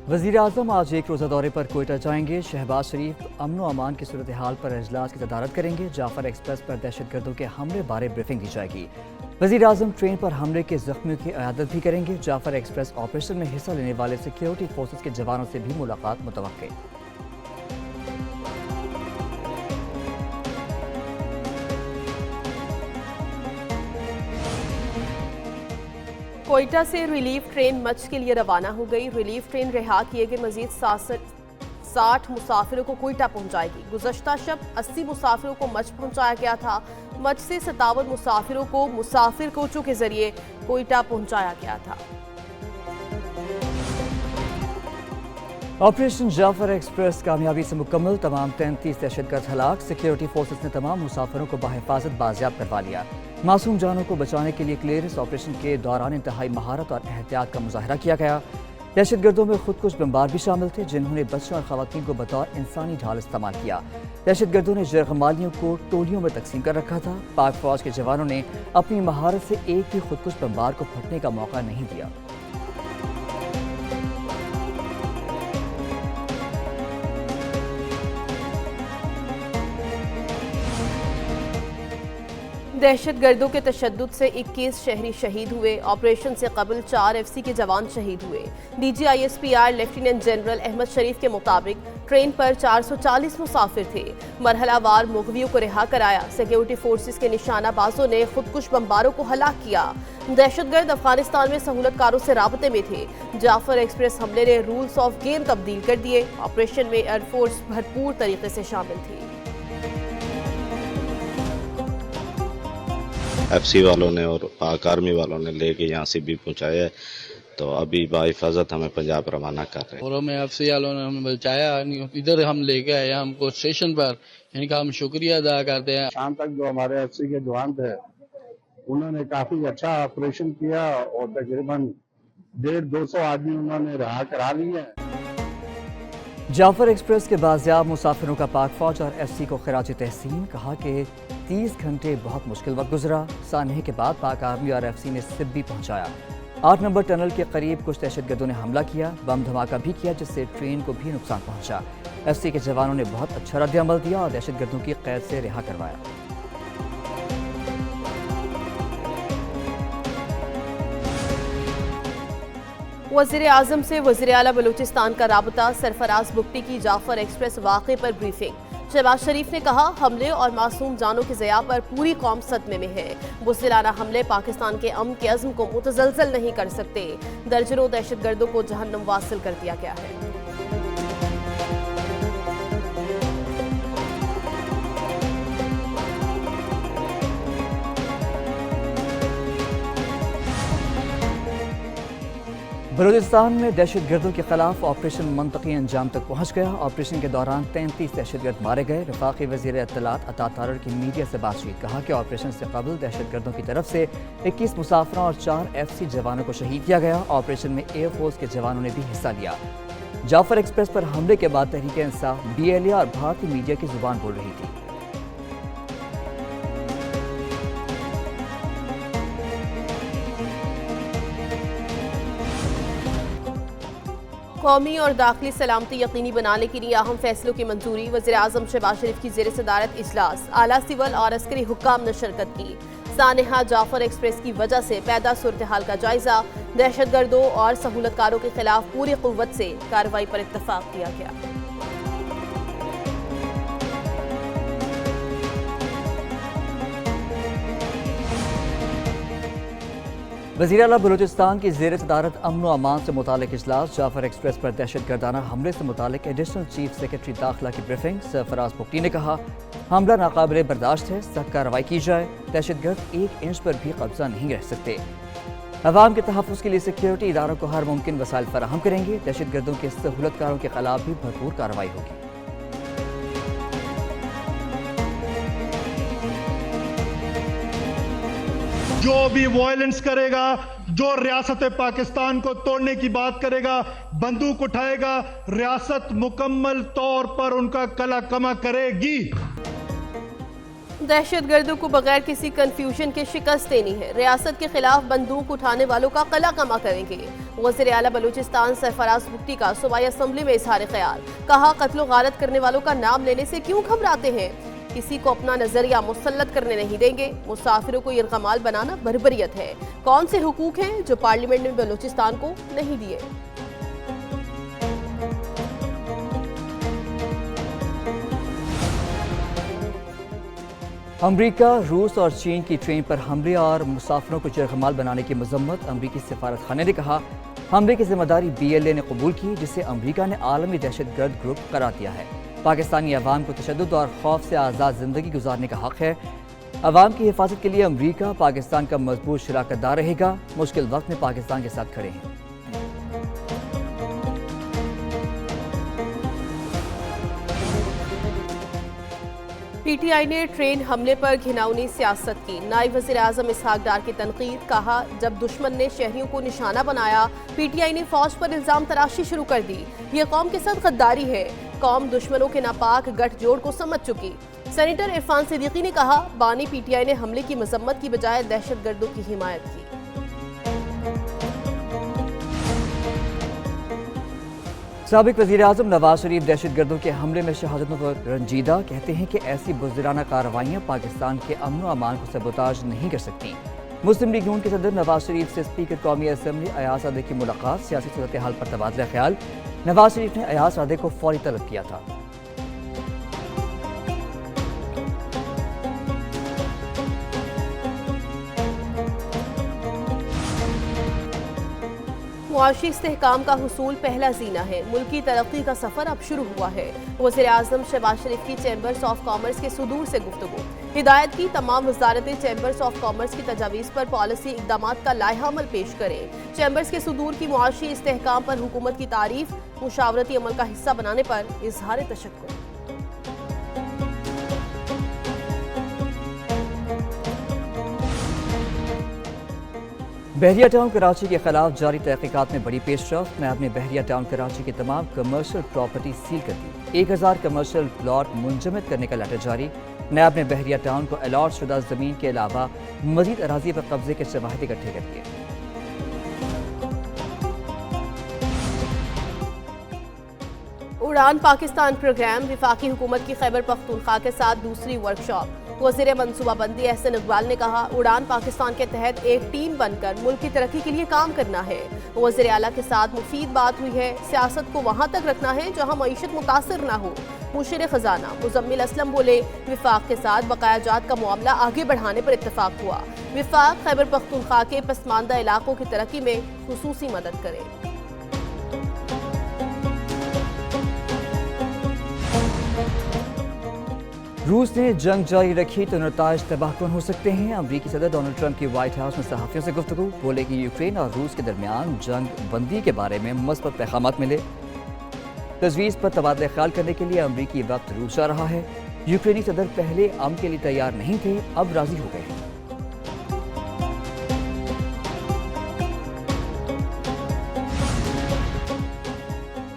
वज़ीर आज़म आज एक रोज़ा दौरे पर कोयटा जाएंगे। शहबाज शरीफ अमन व अमान की सूरत हाल पर अजलास की तदारत करेंगे। जाफर एक्सप्रेस पर दहशतगर्दों के हमले बारे ब्रीफिंग दी जाएगी। वज़ीर आज़म ट्रेन पर हमले के जख्मियों की इयादत भी करेंगे। जाफर एक्सप्रेस ऑपरेशन में हिस्सा लेने वाले सिक्योरिटी फोर्सेस के जवानों से भी मुलाकात मुतवक्के। कोयटा से रिलीफ ट्रेन मच के लिए रवाना हो गई। रिलीफ ट्रेन रिहा किए गए मजीद 60 मुसाफिरों को कोयटा पहुंचाएगी। गुज़श्ता शब 80 मुसाफिरों को मच पहुंचाया गया था। मच से 57 मुसाफिरों को मुसाफिर कोचों के जरिए कोयटा पहुंचाया गया था। ऑपरेशन जाफर एक्सप्रेस कामयाबी से मुकम्मल। तमाम 33 दहशतगर्द हलाक। सिक्योरिटी फोर्सेस ने तमाम मुसाफिरों को बाहिफाजत बाजियाब करवा लिया। मासूम जानों को बचाने के लिए क्लियरेंस ऑपरेशन के दौरान इंतहाई महारत और एहतियात का मुजाहरा किया गया। दहशतगर्दों में खुदकुश बमबार भी शामिल थे, जिन्होंने बच्चों और खवातीन को बतौर इंसानी ढाल इस्तेमाल किया। दहशतगर्दों ने जरगमालियों को टोलियों में तकसीम कर रखा था। पाक फौज के जवानों ने अपनी महारत से एक भी खुदकुश बमबार को फटने का मौका नहीं दिया। दहशतगर्दों के तशद्दुद से 21 शहरी शहीद हुए। ऑपरेशन से कबल 4 FC के जवान शहीद हुए। DGISPR लेफ्टिनेंट जनरल अहमद शरीफ के मुताबिक ट्रेन पर 440 मुसाफिर थे। मरहलावार मुगवियों को रिहा कराया। सिक्योरिटी फोर्सेस के निशानाबाजों ने खुदकुश बमबारों को हलाक किया। दहशतगर्द अफगानिस्तान में सहूलतकारों से राबते में थे। जाफर एक्सप्रेस हमले ने रूल्स ऑफ गेम तब्दील कर दिए। ऑपरेशन में एयरफोर्स भरपूर तरीके से शामिल थी। FC वालों ने और पाक आर्मी वालों ने लेके यहाँ से भी पहुँचाया है, तो अभी बाहिफाजत हमें पंजाब रवाना कर रहे हैं। और हमें FC वालों ने हमें बचाया, इधर हम लेके आए हमको स्टेशन पर। इनका हम शुक्रिया अदा करते हैं। शाम तक जो हमारे FC के जवान थे उन्होंने काफी अच्छा ऑपरेशन किया और तकरीबन 150-200 आदमी उन्होंने रिहा करा लिए हैं। जाफर एक्सप्रेस के बाजियाब मुसाफिरों का पाक फौज और FC को खिराज तहसीन। कहा कि 30 घंटे बहुत मुश्किल वक्त गुजरा। सानहे के बाद पाक आर्मी और FC ने सिप भी पहुंचाया। 8 नंबर टनल के करीब कुछ दहशतगर्दों ने हमला किया, बम धमाका भी किया, जिससे ट्रेन को भी नुकसान पहुंचा। FC के जवानों ने बहुत अच्छा रद्द-ए-अमल दिया और दहशतगर्दों की कैद से रिहा करवाया। वज़ीर आज़म से वज़ीर आला बलूचिस्तान का राबता। सरफराज बुगटी की जाफर एक्सप्रेस वाक़े पर ब्रीफिंग। शहबाज शरीफ ने कहा, हमले और मासूम जानों के ज़िया पर पूरी कौम सदमे में है। बुज़दिलाना हमले पाकिस्तान के अमन के अज़्म को मुतज़लज़ल नहीं कर सकते। दर्जनों दहशतगर्दों को जहन्नम वासिल कर दिया गया है। बलूचिस्तान में दहशतगर्दों के खिलाफ ऑपरेशन मंतकी अंजाम तक पहुंच गया। ऑपरेशन के दौरान 33 दहशतगर्द मारे गए। वफाकी वज़ीर इत्तलात अता तारर की मीडिया से बातचीत। कहा कि ऑपरेशन से कबल दहशतगर्दों की तरफ से 21 मुसाफिरों और 4 FC जवानों को शहीद किया गया। ऑपरेशन में एयरफोर्स के जवानों ने भी हिस्सा लिया। जाफर एक्सप्रेस पर हमले के बाद तहरीक इंसाफ, BLA और भारतीय मीडिया की जुबान बोल रही थी। कौमी और दाखिली सलामती यकीनी बनाने के लिए अहम फैसलों की मंजूरी। वज़ीर आज़म शहबाज शरीफ की ज़ेर सदारत इजलास। आला सिविल और अस्करी हुक्काम ने शिरकत की। सानहा जाफर एक्सप्रेस की वजह से पैदा सूरत हाल का जायजा। दहशतगर्दों और सहूलतकारों के खिलाफ पूरी कुव्वत से कार्रवाई पर इत्तफाक किया गया। वज़ीर आला बलूचिस्तान की ज़ेर सदारत अमन व अमान से मुतालिक इजलास। जाफर एक्सप्रेस पर दहशतगर्दाना हमले से मुतालिक एडिशनल चीफ सेक्रेटरी दाखिला की ब्रीफिंग। सरफराज बुगटी ने कहा, हमला नाकाबिले बर्दाश्त है, सख्त कार्रवाई की जाए। दहशतगर्द 1 इंच पर भी कब्जा नहीं रह सकते। अवाम के तहफ़्फ़ुज़ के लिए सिक्योरिटी इदारों को हर मुमकिन वसाइल फराहम करेंगे। दहशतगर्दों के सहूलतकारों के खिलाफ भी भरपूर कार्रवाई होगी। जो भी वायलेंस करेगा, जो रियासत पाकिस्तान को तोड़ने की बात करेगा, बंदूक उठाएगा, रियासत मुकम्मल तौर पर उनका कला कमा करेगी। दहशतगर्दों को बगैर किसी कंफ्यूजन के शिकस्त देनी है। रियासत के खिलाफ बंदूक उठाने वालों का कला कमा करेंगे। वज़ीर आला बलूचिस्तान सरफराज भुट्टी का सूबाई असम्बली में इजहार ख्याल। कहा, कत्लो गारत करने वालों का नाम लेने से क्यों घबराते हैं। किसी को अपना नजरिया मुसल्लत करने नहीं देंगे। मुसाफिरों को यरगमाल बनाना बर्बरियत है। कौन से हुकूक हैं जो पार्लियामेंट ने बलूचिस्तान को नहीं दिए। अमरीका, रूस और चीन की ट्रेन पर हमले और मुसाफिरों को यरगमाल बनाने की मजम्मत। अमरीकी सफारत खाने ने कहा, हमले की जिम्मेदारी BLA ने कबूल की, जिसे अमरीका ने आलमी दहशतगर्द ग्रुप करार दिया है। पाकिस्तानी अवाम को तशद्दुद और खौफ से आज़ाद जिंदगी गुजारने का हक है। अवाम की हिफाजत के लिए अमरीका पाकिस्तान का मजबूत शराकतदार रहेगा। मुश्किल वक्त में पाकिस्तान के साथ खड़े हैं। PTI ने ट्रेन हमले पर घिनौनी सियासत की। नायब वज़ीर आज़म इसहाक डार की तनकीद। कहा, जब दुश्मन ने शहरियों को निशाना बनाया, PTI ने फौज पर इल्जाम तराशी शुरू कर दी। ये कौम के साथ गद्दारी है। कौम दुश्मनों के नापाक गठजोड़ को समझ चुकी। सेनेटर इरफान सिद्दीकी ने कहा, बानी PTI ने हमले की मजम्मत की बजाय दहशतगर्दों की हिमायत की। साबिक वज़ीर आज़म नवाज शरीफ दहशतगर्दों के हमले में शहादतों पर रंजीदा। कहते हैं कि ऐसी बुज़दिलाना कार्रवाइयाँ पाकिस्तान के अमन व अमान को सबोताज नहीं कर सकती। मुस्लिम लीग नून के सदर नवाज शरीफ से स्पीकर कौमी असम्बली अयाज सादे की मुलाकात। सियासी सूरत हाल पर तबादला ख्याल। नवाज शरीफ ने अयाज सादे को फौरी तलब किया था। मुआशी इस्तेहकाम का हुसूल पहला जीना है। मुल्की तरक्की का सफर अब शुरू हुआ है। वज़ीर आज़म शहबाज शरीफ की चैम्बर्स ऑफ कॉमर्स के सुदूर से गुफ्तगू। हिदायत की, तमाम वजारतें चैम्बर्स ऑफ कॉमर्स की तजावीज़ पर पॉलिसी इक़दामात का लायहा अमल पेश करें। चैम्बर्स के सुदूर की मुआशी इस्तेहकाम पर हुकूमत की तारीफ। मुशावरती अमल का हिस्सा बनाने पर इजहार तशक्कुर। बहरिया टाउन कराची के खिलाफ जारी तहकीकात में बड़ी पेशरफ। नैब ने बहरिया टाउन कराची की तमाम कमर्शियल प्रॉपर्टी सील कर दी। 1000 कमर्शियल प्लॉट मुंजमद करने का लेटर जारी। नैब ने बहरिया टाउन को अलॉट शुदा जमीन के अलावा मजीद अराजी पर कब्जे के शवाहिद इकट्ठे कर दिए। उड़ान पाकिस्तान प्रोग्राम। विफाकी हुकूमत की खैबर पख्तूनख्वा के साथ दूसरी वर्कशॉप। वज़ीर मनसूबाबंदी एहसन इकबाल ने कहा, उड़ान पाकिस्तान के तहत एक टीम बनकर मुल्क की तरक्की के लिए काम करना है। वज़ीर आला के साथ मुफीद बात हुई है। सियासत को वहाँ तक रखना है जहाँ मईशत मुतासर न हो। मुशीर खजाना मुजम्मिल असलम बोले, विफाक के साथ बकायाजात का मामला आगे बढ़ाने पर इत्तफाक हुआ। विफाक खैबर पख्तूनख्वा के पसमानदा इलाकों की तरक्की में खुसूसी मदद करे। रूस ने जंग जारी रखी तो नताइज तबाहकुन हो सकते हैं। अमरीकी सदर डोनाल्ड ट्रंप की व्हाइट हाउस में सहाफ़ियों से गुफ्तगू। बोले कि यूक्रेन और रूस के दरमियान जंग बंदी के बारे में मस्बत पैगामात मिले। तजवीज़ पर तबादला ख्याल करने के लिए अमरीकी वक्त रूस जा रहा है। यूक्रेनी सदर पहले अमन के लिए तैयार नहीं थे, अब राजी हो गए हैं।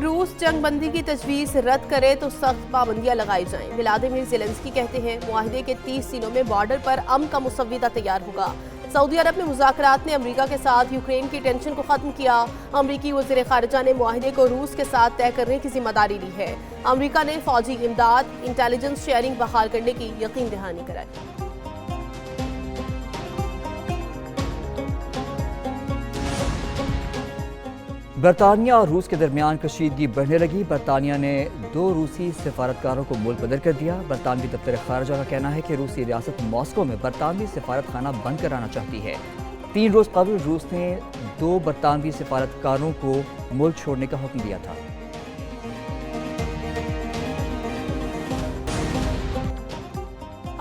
रूस जंग बंदी की तजवीज़ रद्द करे तो सख्त पाबंदियां लगाई जाएं। व्लादिमीर ज़ेलेंस्की कहते हैं, मुआहदे के 30 दिनों में बॉर्डर पर अमन का मुसव्विदा तैयार होगा। सऊदी अरब में मुज़ाकरात ने अमरीका के साथ यूक्रेन की टेंशन को ख़त्म किया। अमरीकी वज़ीर ख़ारिजा ने मुआहदे को रूस के साथ तय करने की जिम्मेदारी ली है। अमरीका ने फ़ौजी इमदाद, इंटेलिजेंस शेयरिंग बहाल करने की यकीन दहानी कराई। बरतानिया और रूस के दरमियान कशीदगी बढ़ने लगी। बरतानिया ने 2 रूसी सफारतकारों को मुल्क बदर कर दिया। बरतानवी दफ्तर खारजा का कहना है कि रूसी रियासत मॉस्को में बरतानवी सफारत खाना बंद कराना चाहती है। 3 रोज़ कबल रूस ने 2 बरतानवी सफारतकारों को मुल्क छोड़ने का हुक्म दिया था।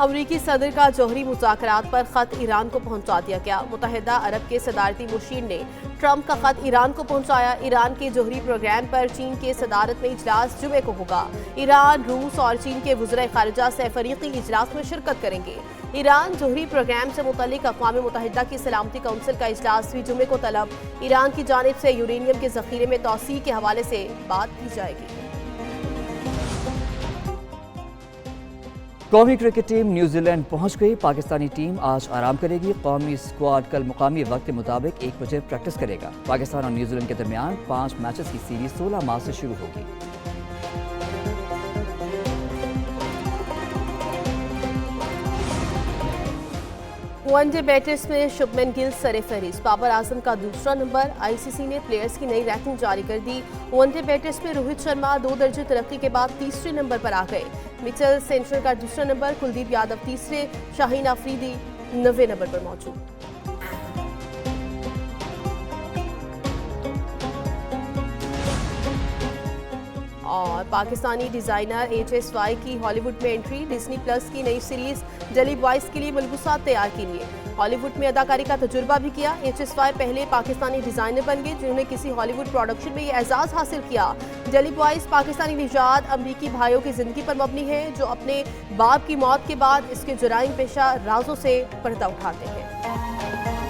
अमरीकी सदर का जौहरी मुज़ाकरात पर ख़त ईरान को पहुंचा दिया गया। मुत्तहिदा अरब के सदारती मुशीर ने ट्रंप का ख़त ईरान को पहुंचाया। ईरान के जौहरी प्रोग्राम पर चीन के सदारत में इजलास जुमे को होगा। ईरान, रूस और चीन के वज़ीर ख़ारिजा सहफ़रीक़ी इजलास में शिरकत करेंगे। ईरान जौहरी प्रोग्राम से मुतल्लिक़ अक़वाम मुत्तहिदा की सलामती काउंसिल का इजलास भी जुमे को तलब। ईरान की जानिब से यूरेनियम के ज़ख़ीरे में तौसीअ के हवाले से बात की जाएगी। कौमी क्रिकेट टीम न्यूजीलैंड पहुंच गई। पाकिस्तानी टीम आज आराम करेगी। कौमी स्क्वाड कल मुकामी वक्त के मुताबिक 1 बजे प्रैक्टिस करेगा। पाकिस्तान और न्यूजीलैंड के दरमियान 5 मैचेस की सीरीज 16 मार्च से शुरू होगी। वनडे बैटर्स में शुभमन गिल सरफहरिस्त, बाबर आजम का दूसरा नंबर। आईसीसी ने प्लेयर्स की नई रैंकिंग जारी कर दी। वनडे बैटर्स में रोहित शर्मा 2 दर्जे तरक्की के बाद तीसरे नंबर पर आ गए। मिचेल सेंट्रल का दूसरा नंबर, कुलदीप यादव तीसरे, शाहीन अफरीदी 90वें नंबर पर मौजूद। और पाकिस्तानी डिजाइनर HSY की हॉलीवुड में एंट्री। डिज्नी प्लस की नई सीरीज डेली बॉयज के लिए मलबूसात तैयार किए। हॉलीवुड में अदाकारी का तजुर्बा भी किया। HSY पहले पाकिस्तानी डिजाइनर बन गए जिन्होंने किसी हॉलीवुड प्रोडक्शन में ये एजाज हासिल किया। डेली बॉयज पाकिस्तानी निजात अमरीकी भाइयों की जिंदगी पर मबनी है जो अपने बाप की मौत के बाद इसके जुराइम पेशा राजों से पर्दा उठाते हैं।